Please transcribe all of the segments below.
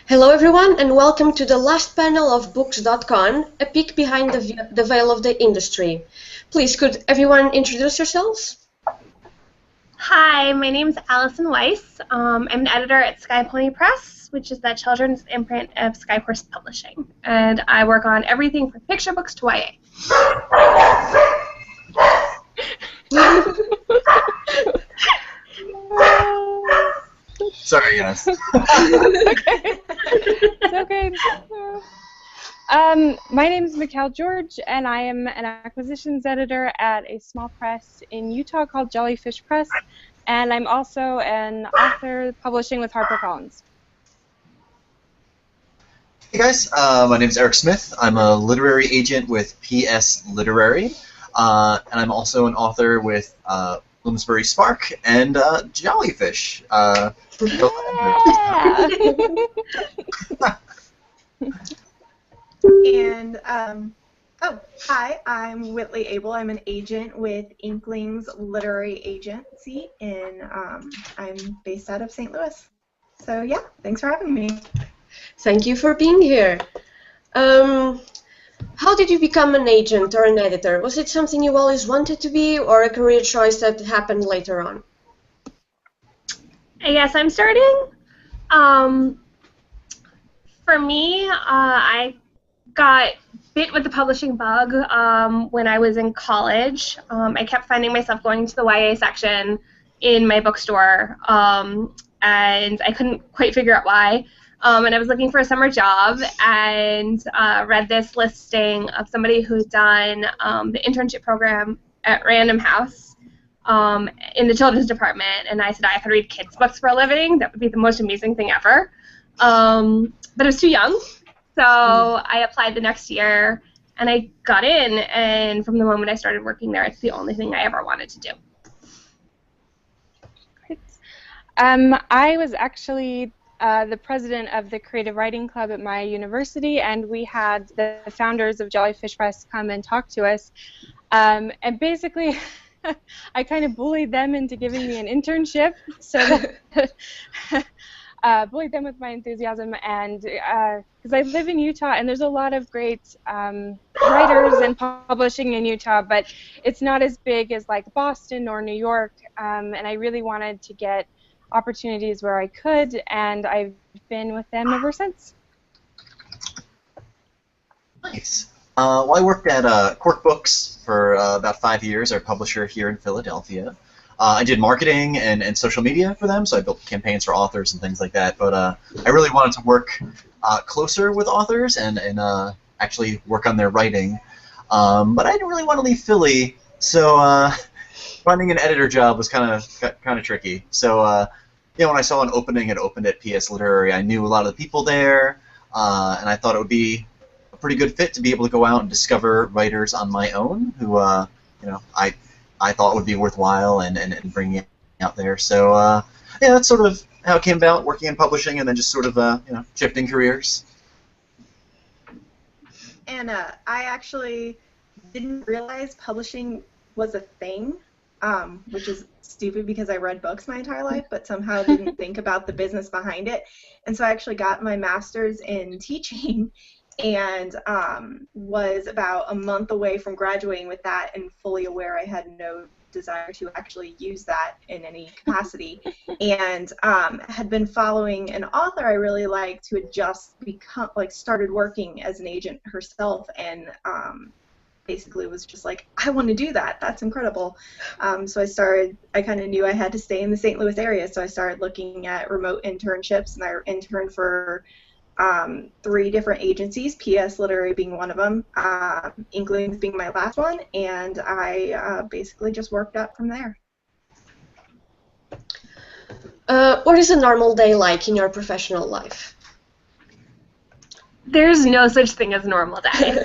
Hello everyone and welcome to the last panel of BooksDotCon, a peek behind the veil of the industry. Please, could everyone introduce yourselves? Hi, my name is Allison Weiss. I'm an editor at Sky Pony Press, which is the children's imprint of Skyhorse Publishing. And I work on everything from picture books to YA. Sorry, guys. It's okay. My name is Mikkel George, and I am an acquisitions editor at a small press in Utah called Jellyfish Press, and I'm also an author publishing with HarperCollins. Hey guys, my name is Eric Smith. I'm a literary agent with PS Literary, and I'm also an author with Bloomsbury Spark and Jellyfish. And, hi, I'm Whitley Abel. I'm an agent with Inklings Literary Agency, and I'm based out of St. Louis. So, yeah, thanks for having me. Thank you for being here. How did you become an agent or an editor? Was it something you always wanted to be, or a career choice that happened later on? I guess I'm starting. For me, I got bit with the publishing bug when I was in college. I kept finding myself going to the YA section in my bookstore, and I couldn't quite figure out why. And I was looking for a summer job and read this listing of somebody who's done the internship program at Random House in the children's department. And I said I could read kids' books for a living. That would be the most amazing thing ever. But I was too young, so I applied the next year, and I got in. And from the moment I started working there, it's the only thing I ever wanted to do. Great. I was actually the president of the Creative Writing Club at my university, and we had the founders of Jellyfish Press come and talk to us. And basically, I kind of bullied them into giving me an internship, so bullied them with my enthusiasm, and because I live in Utah, and there's a lot of great writers and publishing in Utah, but it's not as big as like Boston or New York, and I really wanted to get opportunities where I could, and I've been with them ever since. Nice. Well, I worked at Cork Books for about 5 years, our publisher here in Philadelphia. I did marketing and social media for them, so I built campaigns for authors and things like that, but I really wanted to work closer with authors and actually work on their writing. But I didn't really want to leave Philly, so finding an editor job was kind of tricky. So you know, when I saw an opening, it opened at PS Literary. I knew a lot of the people there, and I thought it would be a pretty good fit to be able to go out and discover writers on my own who, you know, I thought would be worthwhile and bringing it out there. So yeah, that's sort of how it came about, working in publishing and then just sort of you know, shifting careers. And I actually didn't realize publishing was a thing, which is stupid because I read books my entire life, but somehow didn't think about the business behind it. And so I actually got my master's in teaching and was about a month away from graduating with that, and fully aware I had no desire to actually use that in any capacity, and had been following an author I really liked who had just started working as an agent herself, and basically was just like, I want to do that. That's incredible. So I kind of knew I had to stay in the St. Louis area, so I started looking at remote internships, and I interned for 3 different agencies, PS Literary being one of them, Inklings being my last one, and I basically just worked up from there. What is a normal day like in your professional life? There's no such thing as a normal day.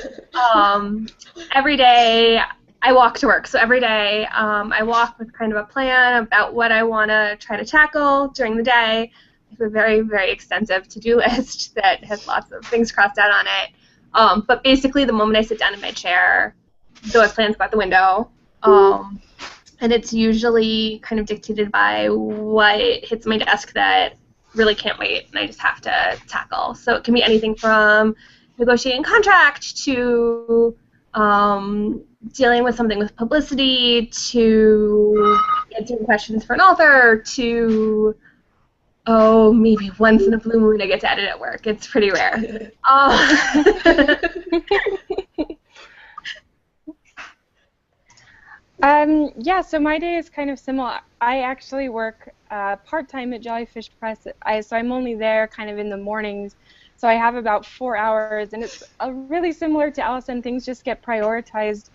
Every day I walk to work, so every day I walk with kind of a plan about what I want to try to tackle during the day. I have a very, very extensive to-do list that has lots of things crossed out on it. But basically, the moment I sit down in my chair, those plans go out the window. And it's usually kind of dictated by what hits my desk that really can't wait, and I just have to tackle. So it can be anything from negotiating contract to dealing with something with publicity to answering questions for an author to, oh, maybe once in a blue moon I get to edit at work. It's pretty rare. Yeah, so my day is kind of similar. I actually work part-time at Jellyfish Press, so I'm only there kind of in the mornings, so I have about 4 hours, and it's really similar to Allison. Things just get prioritized.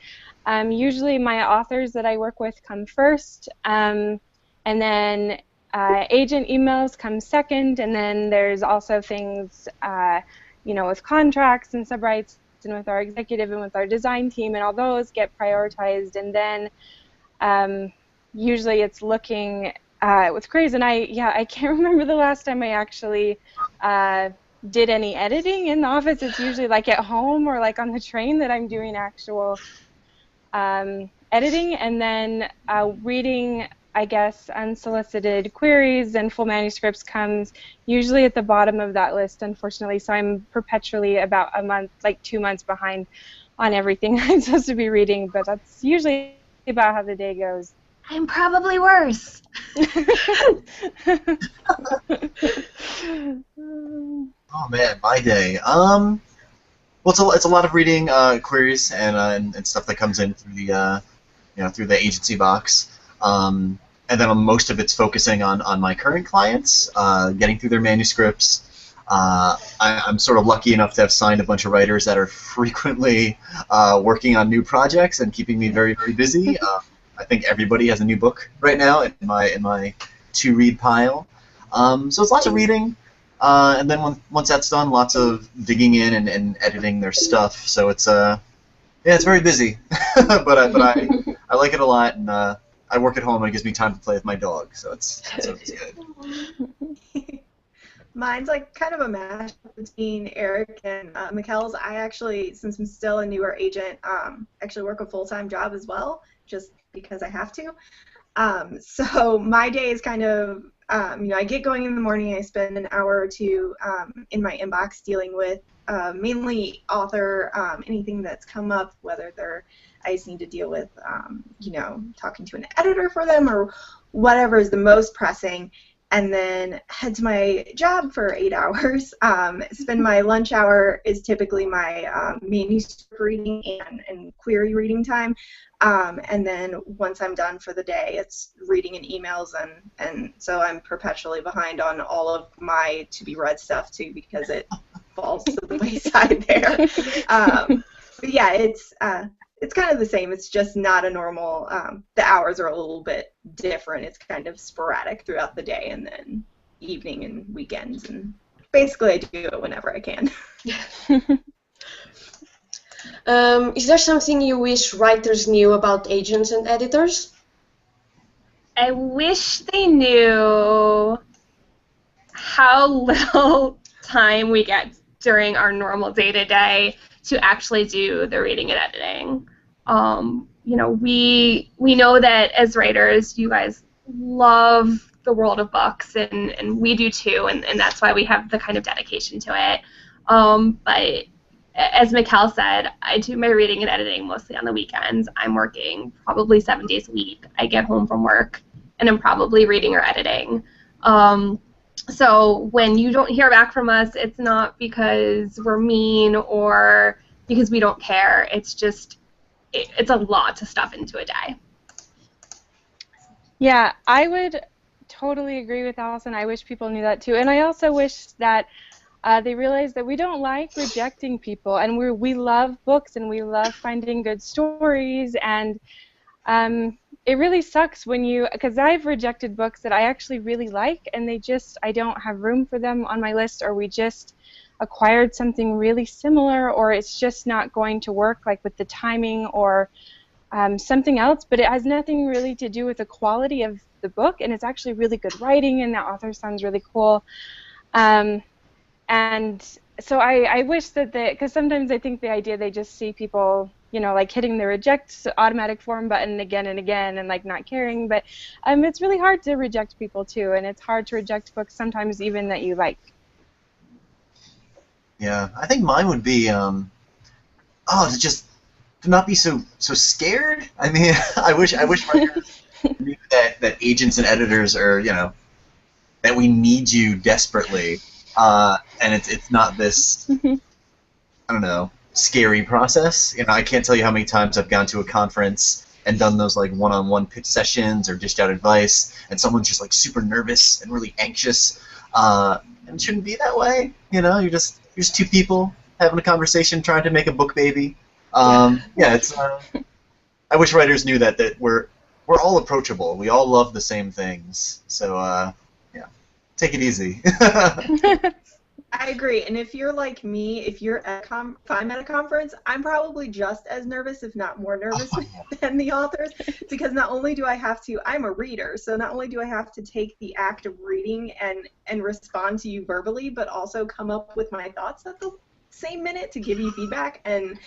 Usually my authors that I work with come first, and then agent emails come second, and then there's also things, with contracts and subrights, and with our executive and with our design team, and all those get prioritized, and then usually it's looking with queries, and I can't remember the last time I actually did any editing in the office. It's usually like at home or like on the train that I'm doing actual editing, and then reading, I guess, unsolicited queries and full manuscripts comes usually at the bottom of that list, unfortunately, so I'm perpetually about a month, like 2 months behind on everything I'm supposed to be reading, but that's usually about how the day goes. I'm probably worse. Oh man, my day. Well, it's a lot of reading queries and stuff that comes in through the through the agency box. And then most of it's focusing on my current clients, getting through their manuscripts. I'm sort of lucky enough to have signed a bunch of writers that are frequently working on new projects and keeping me very, very busy. I think everybody has a new book right now in my to-read pile. So it's lots of reading, and then once that's done, lots of digging in and editing their stuff. So it's it's very busy, but I like it a lot, and I work at home and it gives me time to play with my dog, so it's good. Mine's like kind of a mash between Eric and Mikkel's. I actually, since I'm still a newer agent, actually work a full-time job as well, just because I have to. So my day is kind of, I get going in the morning, I spend an hour or two in my inbox dealing with mainly author, anything that's come up, whether I just need to deal with, talking to an editor for them or whatever is the most pressing, and then head to my job for 8 hours. Spend my lunch hour is typically my manuscript reading and query reading time. And then once I'm done for the day, it's reading and emails, and so I'm perpetually behind on all of my to-be-read stuff, too, because it falls to the wayside there. But yeah, it's kind of the same. It's just not a normal, the hours are a little bit different. It's kind of sporadic throughout the day, and then evening and weekends, and basically I do it whenever I can. Is there something you wish writers knew about agents and editors? I wish they knew how little time we get during our normal day-to-day to actually do the reading and editing. We know that as writers, you guys love the world of books, and we do too, and that's why we have the kind of dedication to it. But as Mikkel said, I do my reading and editing mostly on the weekends. I'm working probably 7 days a week. I get home from work, and I'm probably reading or editing. So when you don't hear back from us, it's not because we're mean or because we don't care. It's just, it's a lot to stuff into a day. Yeah, I would totally agree with Allison. I wish people knew that too. And I also wish that they realize that we don't like rejecting people, and we love books, and we love finding good stories, and it really sucks when because I've rejected books that I actually really like, and I don't have room for them on my list, or we just acquired something really similar, or it's just not going to work, like with the timing or something else, but it has nothing really to do with the quality of the book, and it's actually really good writing, and the author sounds really cool. And so I wish that because sometimes I think the idea they just see people, you know, like hitting the reject automatic form button again and again and like not caring. But it's really hard to reject people too, and it's hard to reject books sometimes even that you like. Yeah, I think mine would be to not be so scared. I mean, I wish writers knew that agents and editors are, you know, that we need you desperately, and it's not this I don't know, scary process. You know, I can't tell you how many times I've gone to a conference and done those like one-on-one pitch sessions or dished out advice, and someone's just like super nervous and really anxious, and it shouldn't be that way. You know, you're just two people having a conversation trying to make a book baby. Yeah, it's. I wish writers knew that we're all approachable. We all love the same things. So yeah, take it easy. I agree, and if you're like me, if I'm at a conference, I'm probably just as nervous, if not more nervous than the authors, because not only do I have to, I'm a reader, so not only do I have to take the act of reading and respond to you verbally, but also come up with my thoughts at the same minute to give you feedback, and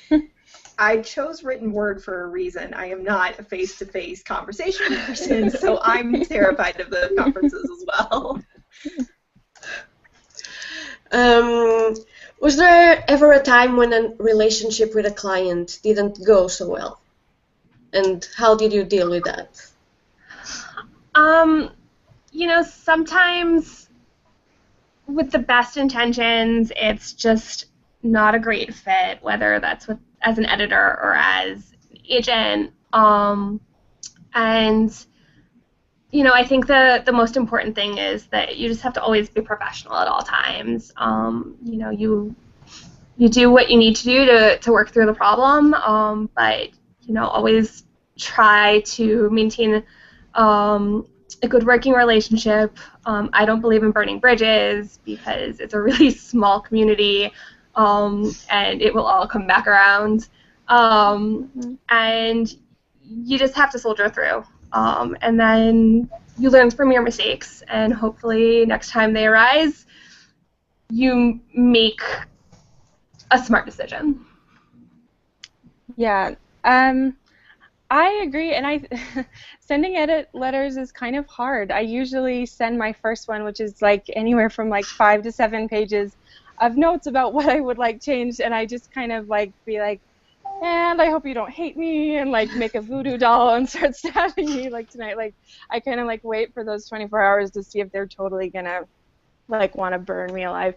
I chose written word for a reason. I am not a face-to-face conversation person, so I'm terrified of the conferences as well. Was there ever a time when a relationship with a client didn't go so well? And how did you deal with that? You know, sometimes with the best intentions, it's just not a great fit, whether that's as an editor or as an agent. And you know, I think the most important thing is that you just have to always be professional at all times. You know, you do what you need to do to work through the problem, but you know, always try to maintain a good working relationship. I don't believe in burning bridges because it's a really small community, and it will all come back around. And you just have to soldier through. And then you learn from your mistakes, and hopefully next time they arise, you make a smart decision. Yeah, I agree, and sending edit letters is kind of hard. I usually send my first one, which is like anywhere from like 5 to 7 pages of notes about what I would like changed, and I just kind of like be like, and I hope you don't hate me, and like make a voodoo doll and start stabbing me like tonight. Like I kind of like wait for those 24 hours to see if they're totally gonna like want to burn me alive.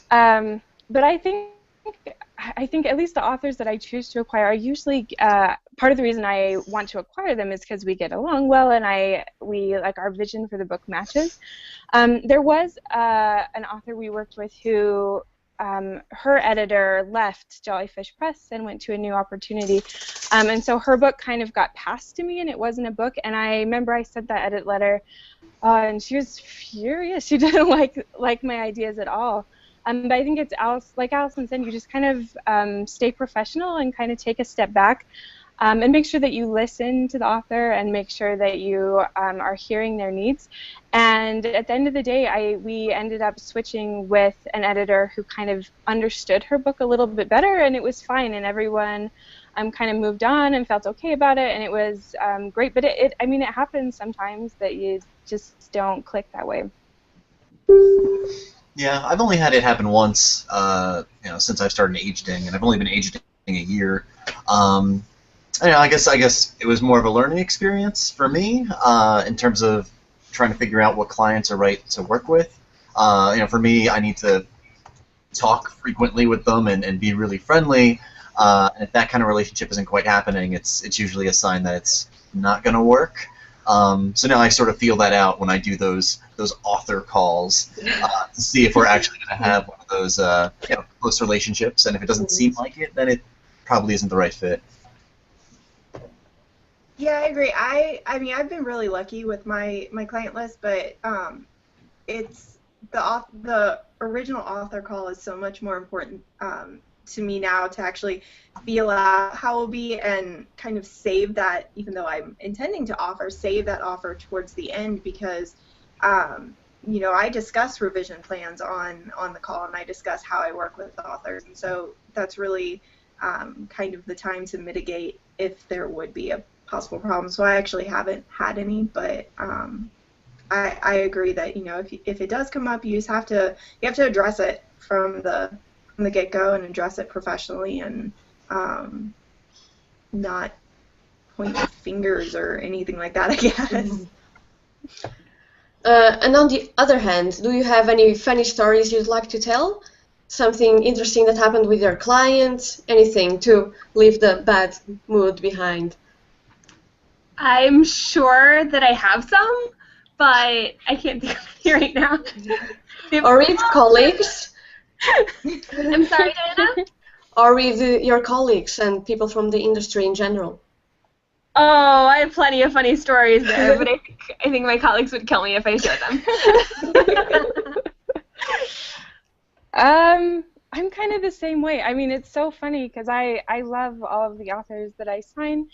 But I think at least the authors that I choose to acquire are usually part of the reason I want to acquire them is because we get along well and we like our vision for the book matches. There was an author we worked with who her editor left Jellyfish Press and went to a new opportunity, and so her book kind of got passed to me, and it wasn't a book. And I remember I sent that edit letter, and she was furious. She didn't like my ideas at all. But I think it's like Allison said, you just kind of stay professional and kind of take a step back. And make sure that you listen to the author and make sure that you are hearing their needs. And at the end of the day, we ended up switching with an editor who kind of understood her book a little bit better, and it was fine. And everyone kind of moved on and felt okay about it, and it was great. But I mean, it happens sometimes that you just don't click that way. Yeah, I've only had it happen once, you know, since I've started agenting, and I've only been agenting a year. I guess it was more of a learning experience for me in terms of trying to figure out what clients are right to work with. You know, for me, I need to talk frequently with them and be really friendly. And if that kind of relationship isn't quite happening, it's usually a sign that it's not going to work. So now I sort of feel that out when I do those author calls to see if we're actually going to have one of those you know, close relationships. And if it doesn't seem like it, then it probably isn't the right fit. Yeah, I agree. I mean, I've been really lucky with my client list, but it's the original author call is so much more important to me now to actually feel out how it will be and kind of save that, even though I'm intending to offer, save that offer towards the end because, you know, I discuss revision plans on the call and I discuss how I work with the authors, and so that's really kind of the time to mitigate if there would be a possible problem. So I actually haven't had any, but I agree that, you know, if it does come up, you have to address it from the get-go and address it professionally, and not point fingers or anything like that, I guess. And on the other hand, do you have any funny stories you'd like to tell? Something interesting that happened with your clients? Anything to leave the bad mood behind? I'm sure that I have some, but I can't think of any right now. Or with colleagues? I'm sorry, Diana? Or with your colleagues and people from the industry in general? Oh, I have plenty of funny stories there, but I think my colleagues would kill me if I shared them. I'm kind of the same way. I mean, it's so funny because I love all of the authors that I sign,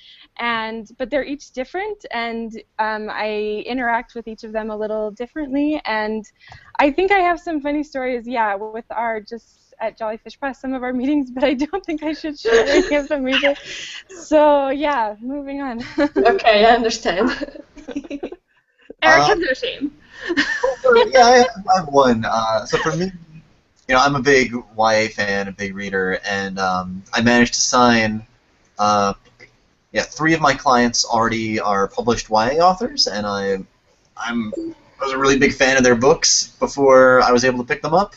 but they're each different, and I interact with each of them a little differently. And I think I have some funny stories, yeah, with our just at Jollyfish Press, some of our meetings, but I don't think I should share any of them either. So yeah, moving on. Okay, I understand. Eric has no shame. Yeah, I have one. So for me, you know, I'm a big YA fan, a big reader, and I managed to sign, 3 of my clients already are published YA authors, and I was a really big fan of their books before I was able to pick them up.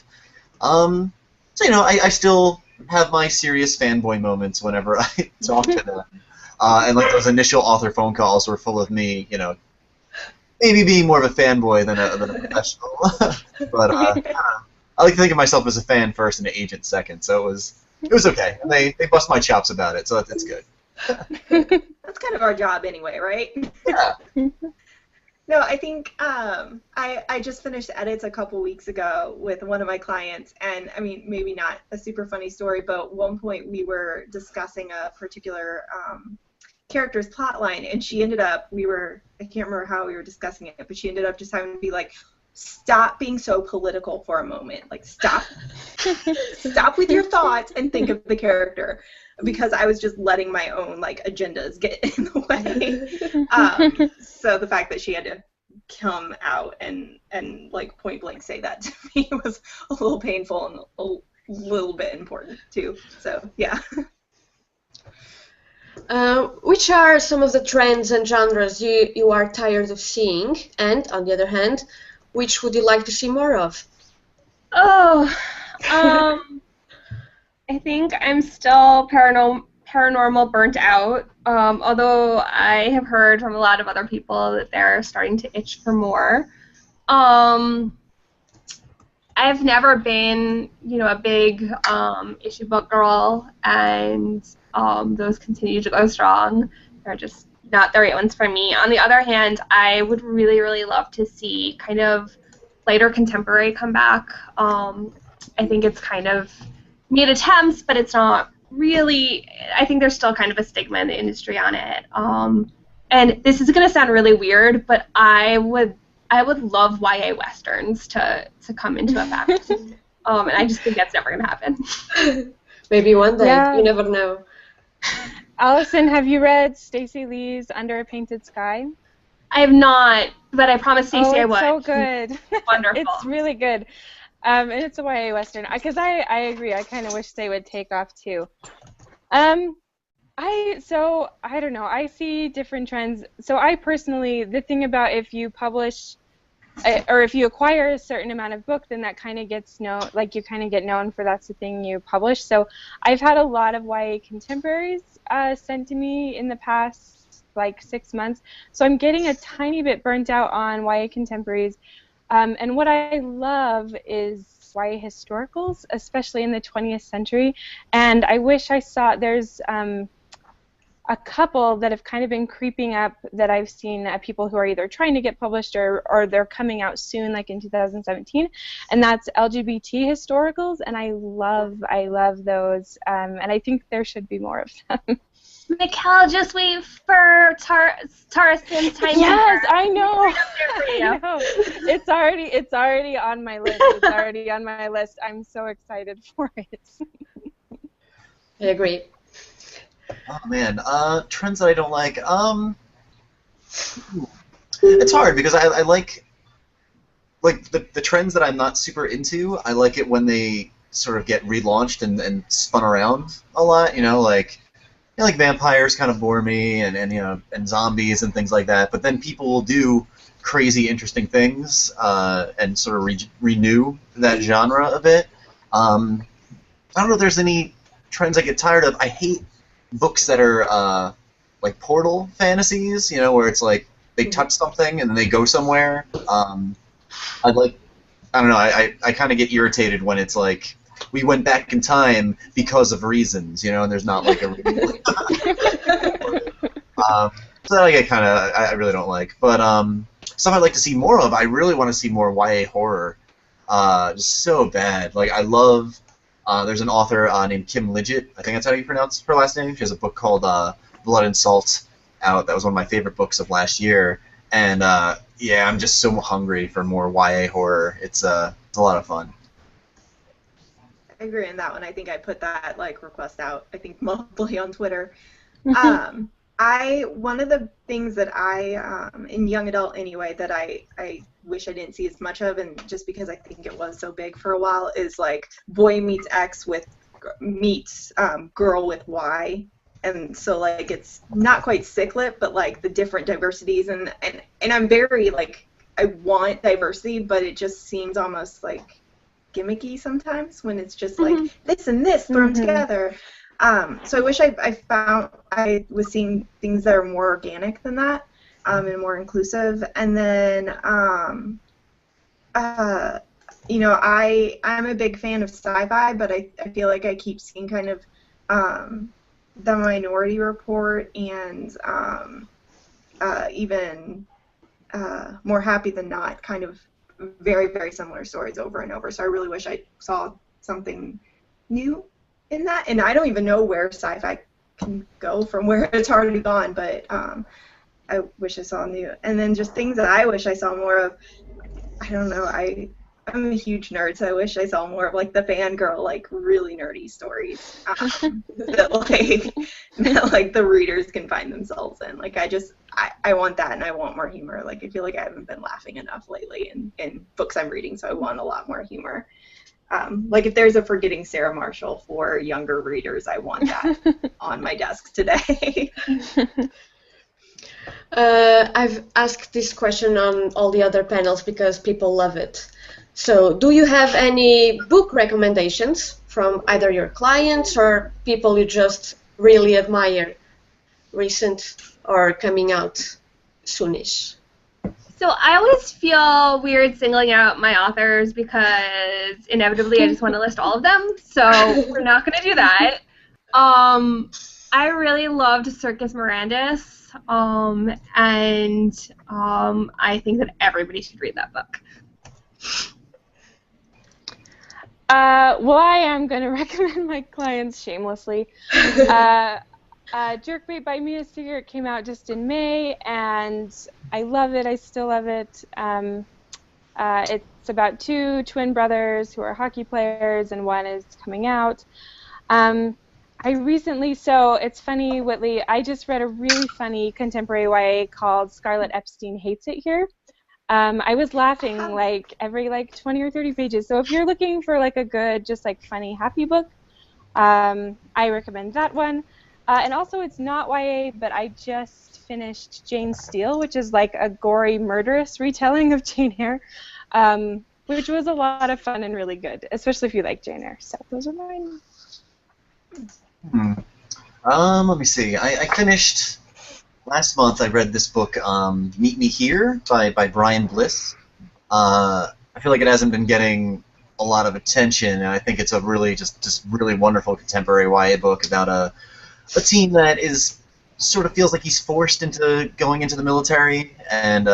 So, you know, I still have my serious fanboy moments whenever I talk to them. And like those initial author phone calls were full of me, you know, maybe being more of a fanboy than a professional. But I like to think of myself as a fan first and an agent second, so it was okay. And they bust my chops about it, so that's good. That's kind of our job anyway, right? Yeah. No, I think I just finished edits a couple weeks ago with one of my clients, and I mean, maybe not a super funny story, but at one point we were discussing a particular character's plot line, and she ended up, I can't remember how we were discussing it, but she ended up just having to be like, stop being so political for a moment. Like, stop with your thoughts and think of the character, because I was just letting my own like agendas get in the way. So the fact that she had to come out and like point blank say that to me was a little painful and a little bit important too. So yeah. Which are some of the trends and genres you are tired of seeing, and on the other hand, which would you like to see more of? Oh, I think I'm still paranormal burnt out, although I have heard from a lot of other people that they're starting to itch for more. I've never been, you know, a big issue book girl, and those continue to go strong. They're just not the right ones for me. On the other hand, I would really, really love to see kind of lighter contemporary come back. I think it's kind of made attempts, but it's not really, I think there's still kind of a stigma in the industry on it. And this is going to sound really weird, but I would love YA Westerns to come into effect. And I just think that's never going to happen. Maybe one day, Yeah. you never know. Allison, have you read Stacey Lee's Under a Painted Sky? I have not, but I promised Stacey I would. It's so good. Wonderful. It's really good. And it's a YA Western. Because I agree. I kind of wish they would take off too. I don't know. I see different trends. So I personally, the thing about if you publish or if you acquire a certain amount of book, then that kind of gets known, like you kind of get known for that's the thing you publish. So I've had a lot of YA contemporaries sent to me in the past like 6 months. So I'm getting a tiny bit burnt out on YA contemporaries. And what I love is YA historicals, especially in the 20th century. And I wish I saw, there's a couple that have kind of been creeping up that I've seen people who are either trying to get published or they're coming out soon, like in 2017, and that's LGBT historicals, and I love those, and I think there should be more of them. Mikkel, just wait for Tarison's time. Yes, I know. I know. It's already on my list. It's already on my list. I'm so excited for it. I agree. Oh man, trends that I don't like. It's hard because I like the trends that I'm not super into. I like it when they sort of get relaunched and spun around a lot. Like vampires kind of bore me, and zombies and things like that. But then people will do crazy, interesting things and sort of renew that genre a bit. I don't know if there's any trends I get tired of. I hate books that are like portal fantasies, where it's like they touch something and then they go somewhere. I'd like, I don't know, I kind of get irritated when it's like, we went back in time because of reasons, and there's not like a reason. So that I really don't like. But stuff I'd like to see more of, I really want to see more YA horror. Just so bad. Like, I love, there's an author named Kim Lidgett, I think that's how you pronounce her last name. She has a book called Blood and Salt out. That was one of my favorite books of last year. And yeah, I'm just so hungry for more YA horror. It's a lot of fun. I agree on that one. I think I put that request out, I think, multiply on Twitter. One of the things that I in young adult anyway that I wish I didn't see as much of, and just because I think it was so big for a while, is like boy meets X meets girl with Y. And so it's not quite sicklet, but the different diversities, and I'm very I want diversity, but it just seems almost gimmicky sometimes when it's just this and this thrown together. So I wish I was seeing things that are more organic than that, and more inclusive. And then I'm a big fan of sci-fi, but I feel like I keep seeing kind of The Minority Report and even More Happy Than Not, kind of very, very similar stories over and over. So I really wish I saw something new in that. And I don't even know where sci-fi can go from where it's already gone, but I wish I saw new. And then just things that I wish I saw more of, I don't know, I'm a huge nerd, so I wish I saw more of the fangirl, really nerdy stories that the readers can find themselves in. I want that, and I want more humor. I feel like I haven't been laughing enough lately in books I'm reading, so I want a lot more humor. If there's a Forgetting Sarah Marshall for younger readers, I want that on my desk today. I've asked this question on all the other panels because people love it. So, do you have any book recommendations from either your clients or people you just really admire, recent or coming out soonish? So I always feel weird singling out my authors because inevitably I just want to list all of them. So we're not going to do that. I really loved Circus Mirandus, and I think that everybody should read that book. Well, I am going to recommend my clients shamelessly. Jerkbait by Mia Seeger came out just in May, and I love it. I still love it. It's about two twin brothers who are hockey players, and one is coming out. So it's funny, Whitley, I just read a really funny contemporary YA called Scarlett Epstein Hates It Here. I was laughing every 20 or 30 pages. So if you're looking for a good, just funny, happy book, I recommend that one. And also, it's not YA, but I just finished Jane Steele, which is a gory, murderous retelling of Jane Eyre, which was a lot of fun and really good, especially if you like Jane Eyre. So those are mine. Let me see. I finished last month. I read this book, Meet Me Here by Brian Bliss. I feel like it hasn't been getting a lot of attention, and I think it's a really just really wonderful contemporary YA book about a teen that sort of feels like he's forced into going into the military and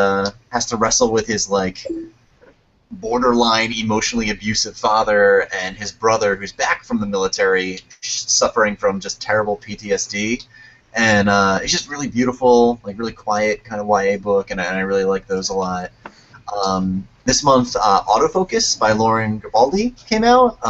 has to wrestle with his borderline emotionally abusive father and his brother who's back from the military suffering from just terrible PTSD. And it's just really beautiful, really quiet kind of YA book, and I really like those a lot. This month, Autofocus by Lauren Garibaldi came out.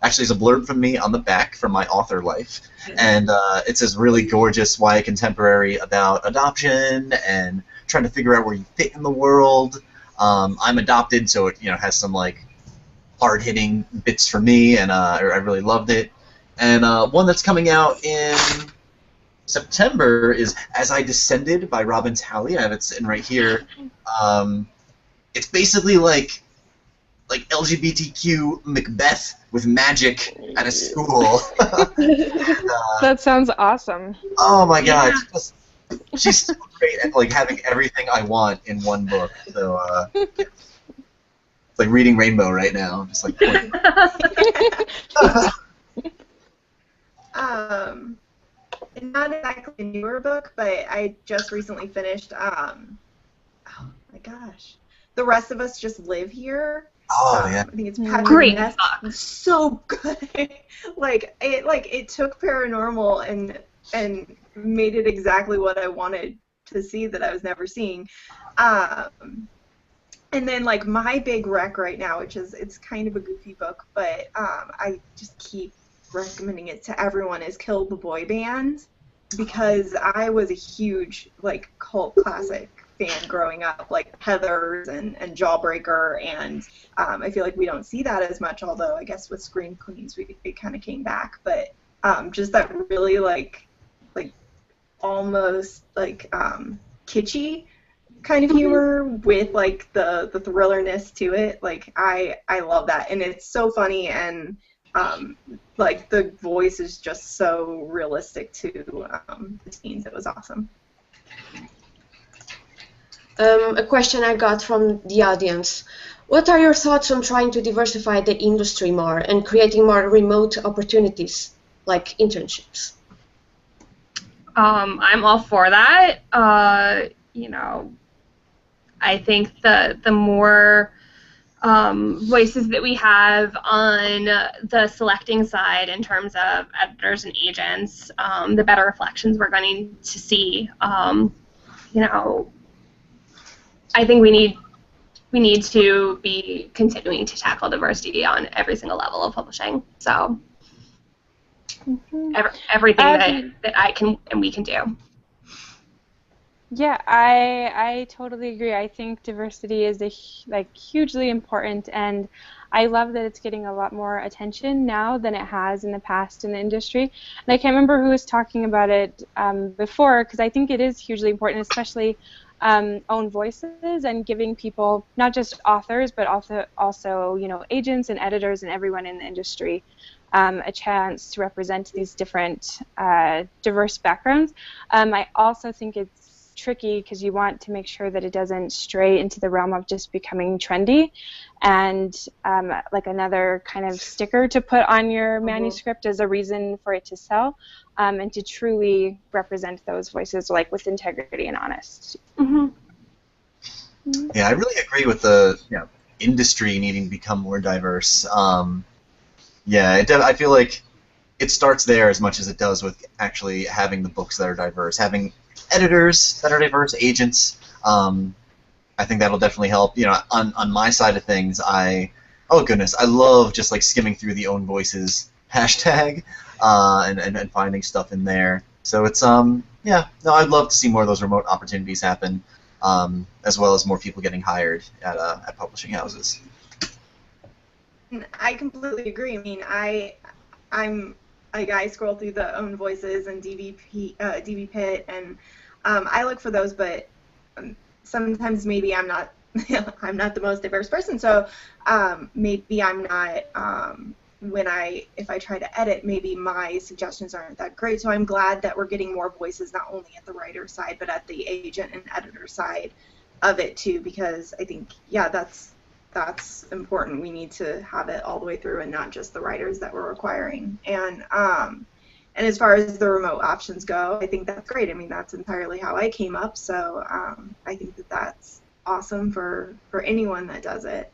actually is a blurb from me on the back from my author life, and it says really gorgeous YA contemporary about adoption and trying to figure out where you fit in the world. I'm adopted, so it has some like hard-hitting bits for me, and I really loved it. And one that's coming out in September is As I Descended by Robin Talley. I have it sitting right here. It's basically like LGBTQ Macbeth with magic at a school. That sounds awesome. Oh my god, she's so great at like having everything I want in one book. So it's like reading Rainbow right now. Just like. Not exactly a newer book, but I just recently finished. Oh my gosh, The Rest of Us Just Live Here. Oh yeah. I think it's Patrick Great Ness. book. So good. it took paranormal and made it exactly what I wanted to see that I was never seeing. And then like my big rec right now, it's kind of a goofy book, but I just keep recommending it to everyone, is Kill the Boy Band, because I was a huge like cult classic fan growing up, like Heathers and Jawbreaker, and I feel like we don't see that as much, although I guess with Scream Queens it kind of came back, but just that really like almost like kitschy kind of humor with like the thrillerness to it. Like I love that, and it's so funny, and like the voice is just so realistic to the teens. It was awesome. A question I got from the audience. What are your thoughts on trying to diversify the industry more and creating more remote opportunities, like internships? I'm all for that. I think the more voices that we have on the selecting side in terms of editors and agents, the better reflections we're going to see. I think we need to be continuing to tackle diversity on every single level of publishing. So everything that I can and we can do. Yeah, I totally agree. I think diversity is hugely important, and I love that it's getting a lot more attention now than it has in the past in the industry. And I can't remember who was talking about it before, because I think it is hugely important, especially own voices and giving people, not just authors, but also agents and editors and everyone in the industry a chance to represent these different diverse backgrounds. I also think it's tricky because you want to make sure that it doesn't stray into the realm of just becoming trendy and like another kind of sticker to put on your manuscript as a reason for it to sell, and to truly represent those voices like with integrity and honesty. Yeah, I really agree with the industry needing to become more diverse. I feel like it starts there as much as it does with actually having the books that are diverse, having editors that are diverse, agents. I think that'll definitely help. On my side of things, I love just like skimming through the own voices hashtag and finding stuff in there. So it's I'd love to see more of those remote opportunities happen, as well as more people getting hired at publishing houses. I completely agree. I mean, I scroll through the own voices and DB Pit, and I look for those, but sometimes maybe I'm not I'm not the most diverse person, so maybe I'm not if I try to edit, maybe my suggestions aren't that great. So I'm glad that we're getting more voices, not only at the writer side, but at the agent and editor side of it too, because I think that's important. We need to have it all the way through and not just the writers that we're requiring. And as far as the remote options go, I think that's great. I mean, that's entirely how I came up, so I think that's awesome for anyone that does it.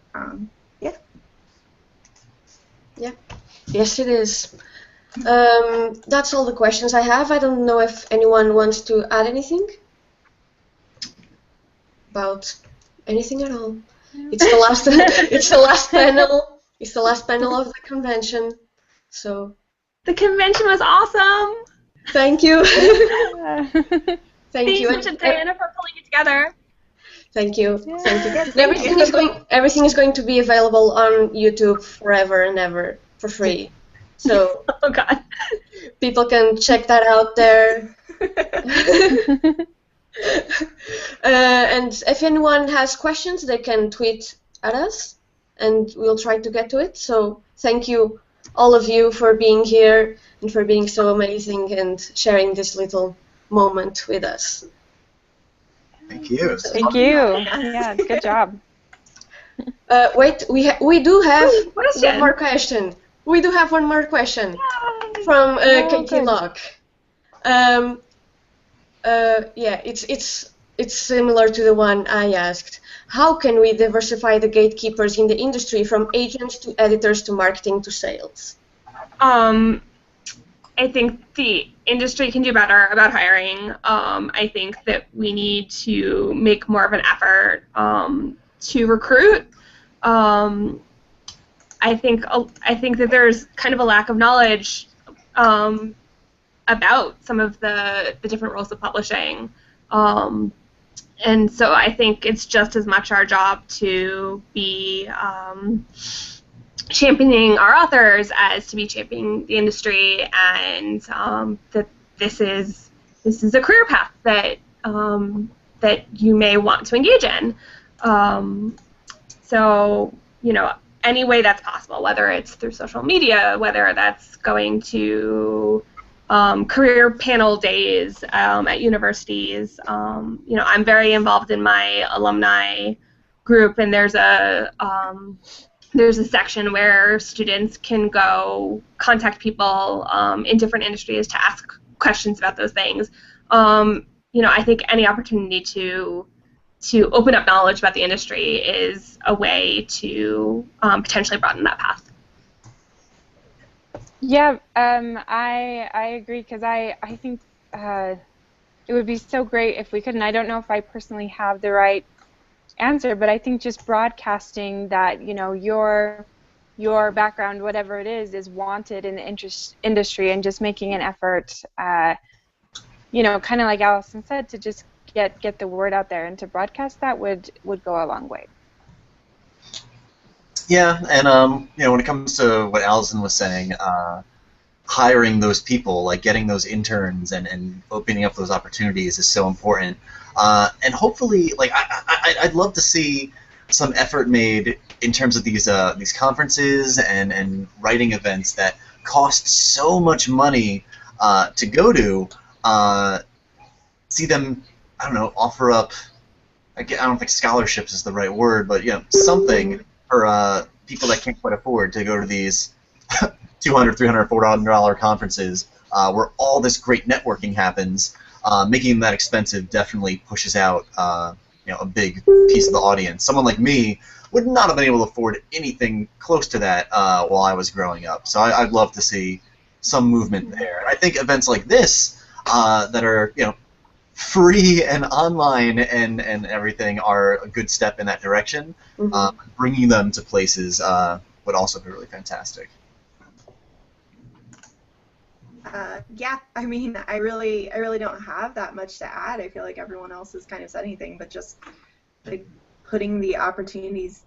Yeah. Yes, it is. That's all the questions I have. I don't know if anyone wants to add anything about anything at all. It's the last. It's the last panel. It's the last panel of the convention. So The convention was awesome. thank you. Thank Thanks you. so much to Diana for pulling it together. Thank you. Thank you. Yes, And thank everything is going to be available on YouTube forever and ever for free. So Oh God. people can check that out there. And if anyone has questions, they can tweet at us, and we'll try to get to it. So thank you, all of you, for being here and for being so amazing and sharing this little moment with us. Thank you. Thank you. Yeah, good job. Wait, we do have Question. one more question. We do have one more question from Katie good. Locke. Yeah, it's similar to the one I asked. How can we diversify the gatekeepers in the industry from agents to editors to marketing to sales? I think the industry can do better about hiring. I think that we need to make more of an effort to recruit. I think that there's kind of a lack of knowledge about some of the different roles of publishing. And so I think it's just as much our job to be championing our authors as to be championing the industry, and that this is a career path that that you may want to engage in. So, you know, any way that's possible, whether it's through social media, whether that's going to career panel days at universities. You know, I'm very involved in my alumni group, and there's a section where students can go contact people in different industries to ask questions about those things. You know, I think any opportunity to open up knowledge about the industry is a way to potentially broaden that path. Yeah, I agree, because I think it would be so great if we could, and I don't know if I personally have the right answer, but I think just broadcasting that, you know, your background, whatever it is wanted in the industry, and just making an effort, you know, kind of like Allison said, to just get the word out there and to broadcast that would go a long way. Yeah, and you know, when it comes to what Allison was saying, hiring those people, like getting those interns and opening up those opportunities is so important. And hopefully, like I'd love to see some effort made in terms of these conferences and writing events that cost so much money to go to. See them, I don't know, offer up. I don't think scholarships is the right word, but you know, something for people that can't quite afford to go to these $200, $300, $400 conferences where all this great networking happens. Making that expensive definitely pushes out you know, a big piece of the audience. Someone like me would not have been able to afford anything close to that while I was growing up. So I'd love to see some movement there. And I think events like this that are, you know, free and online and everything are a good step in that direction. Mm-hmm. Bringing them to places would also be really fantastic. Yeah, I mean, I really don't have that much to add. I feel like everyone else has kind of said anything, but just like putting the opportunities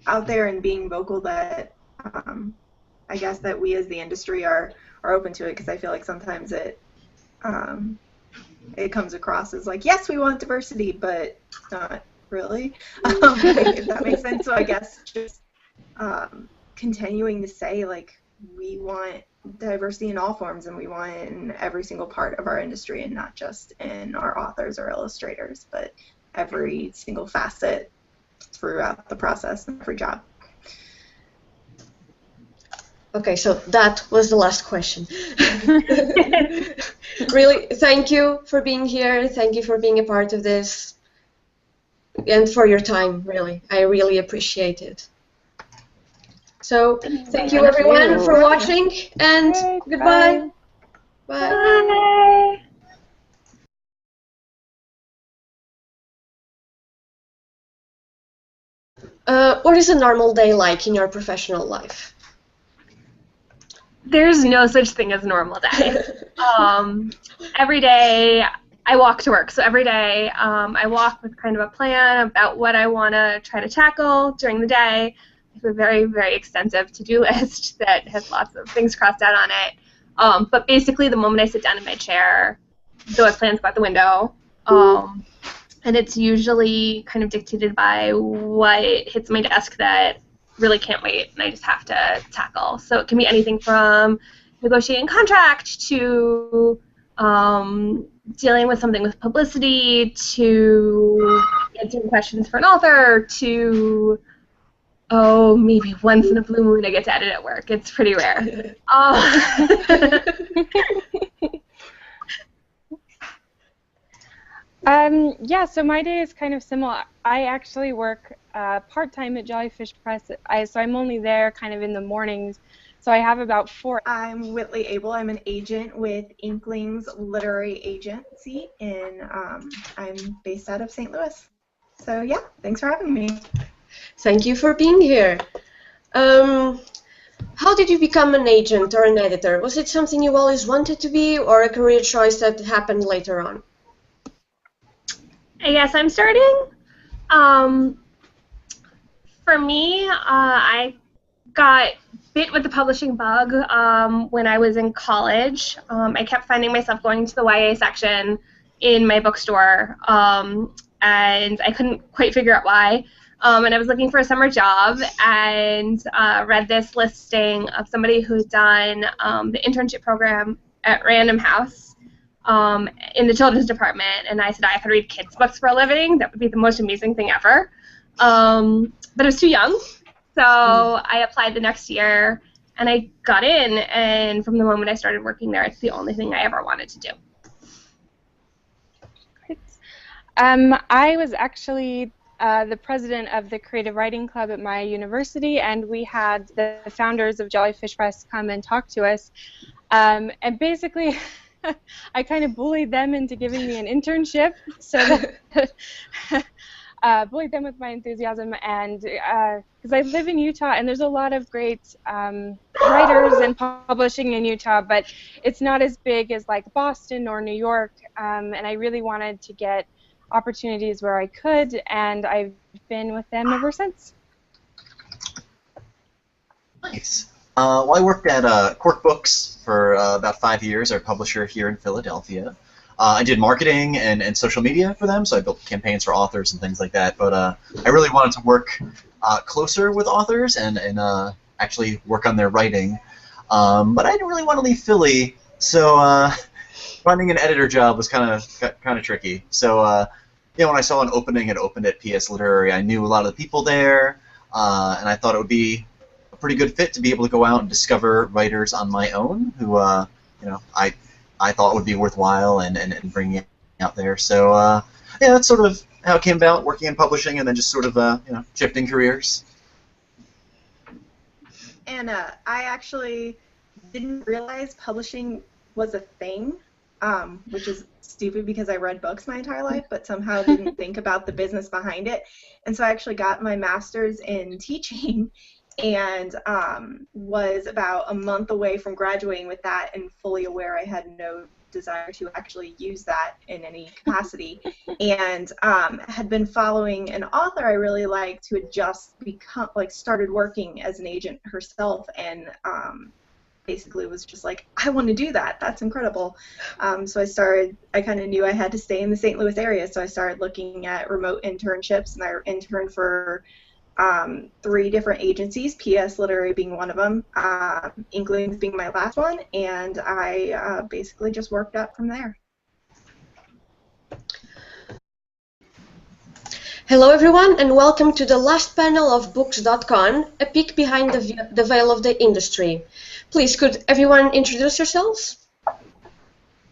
out there and being vocal that I guess that we as the industry are open to it, because I feel like sometimes it comes across as like, yes, we want diversity, but not really, if that makes sense. So I guess just continuing to say, like, we want diversity in all forms, and we want it in every single part of our industry, and not just in our authors or illustrators, but every single facet throughout the process and every job. Okay, so that was the last question. Really, thank you for being here. Thank you for being a part of this, and for your time, really. I really appreciate it. So, thank you everyone for watching, and goodbye. Bye. Bye. What is a normal day like in your professional life? There's no such thing as a normal day. Every day I walk to work. So every day I walk with kind of a plan about what I want to try to tackle during the day. I have a very, very extensive to-do list that has lots of things crossed out on it. But basically, the moment I sit down in my chair, those plans go out the window. And it's usually kind of dictated by what hits my desk that really can't wait and I just have to tackle. So it can be anything from negotiating contract to dealing with something with publicity to answering questions for an author to, maybe once in a blue moon I get to edit at work. It's pretty rare. Yeah, so my day is kind of similar. I actually work part-time at Jellyfish Press, so I'm only there kind of in the mornings. So I have about 4. I'm Whitley Abel. I'm an agent with Inklings Literary Agency, and I'm based out of St. Louis. So yeah, thanks for having me. Thank you for being here. How did you become an agent or an editor? Was it something you always wanted to be, or a career choice that happened later on? I guess I'm starting. For me, I got bit with the publishing bug when I was in college. I kept finding myself going to the YA section in my bookstore, and I couldn't quite figure out why. And I was looking for a summer job and read this listing of somebody who'd done the internship program at Random House in the children's department, and I said I could read kids' books for a living. That would be the most amazing thing ever. But I was too young, so I applied the next year, and I got in, and from the moment I started working there, it's the only thing I ever wanted to do. Great. I was actually the president of the Creative Writing Club at my university, and we had the founders of Jellyfish Press come and talk to us, and basically I kind of bullied them into giving me an internship, so bullied them with my enthusiasm, and because I live in Utah, and there's a lot of great writers and publishing in Utah, but it's not as big as like Boston or New York, and I really wanted to get opportunities where I could, and I've been with them ever since. Nice. Well, I worked at Quirk Books for about 5 years, our publisher here in Philadelphia. I did marketing and social media for them, so I built campaigns for authors and things like that. But I really wanted to work closer with authors and actually work on their writing. But I didn't really want to leave Philly, so finding an editor job was kind of tricky. So when I saw an opening it opened at PS Literary, I knew a lot of the people there, and I thought it would be a pretty good fit to be able to go out and discover writers on my own who I thought would be worthwhile and bringing out there. So yeah, that's sort of how it came about, working in publishing and then just sort of shifting careers. And I actually didn't realize publishing was a thing, which is stupid because I read books my entire life, but somehow didn't think about the business behind it. And so I actually got my master's in teaching and was about a month away from graduating with that, and fully aware I had no desire to actually use that in any capacity, and had been following an author I really liked who had just started working as an agent herself, and basically was just like, I want to do that. That's incredible. So I kind of knew I had to stay in the St. Louis area, so I started looking at remote internships, and I interned for 3 different agencies, PS Literary being one of them, Inklings being my last one, and I basically just worked up from there. Hello everyone, and welcome to the last panel of BooksDotCon, a peek behind the veil of the industry. Please, could everyone introduce yourselves?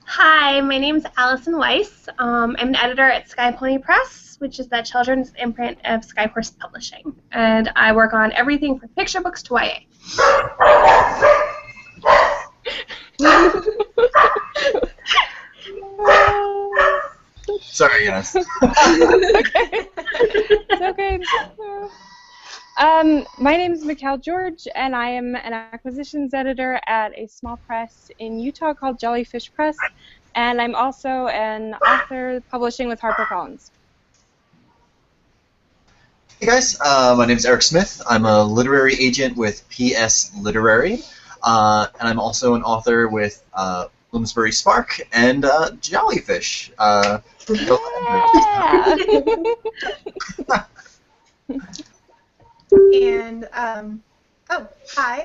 Hi, my name's Allison Weiss. I'm an editor at Sky Pony Press, which is the children's imprint of Skyhorse Publishing, and I work on everything from picture books to YA. Sorry, guys. Okay. It's okay. My name is Mikhail George, and I am an acquisitions editor at a small press in Utah called Jellyfish Press, and I'm also an author publishing with HarperCollins. Hey guys, my name is Eric Smith. I'm a literary agent with PS Literary, and I'm also an author with Bloomsbury Spark and Jellyfish. Yeah. And, oh, hi,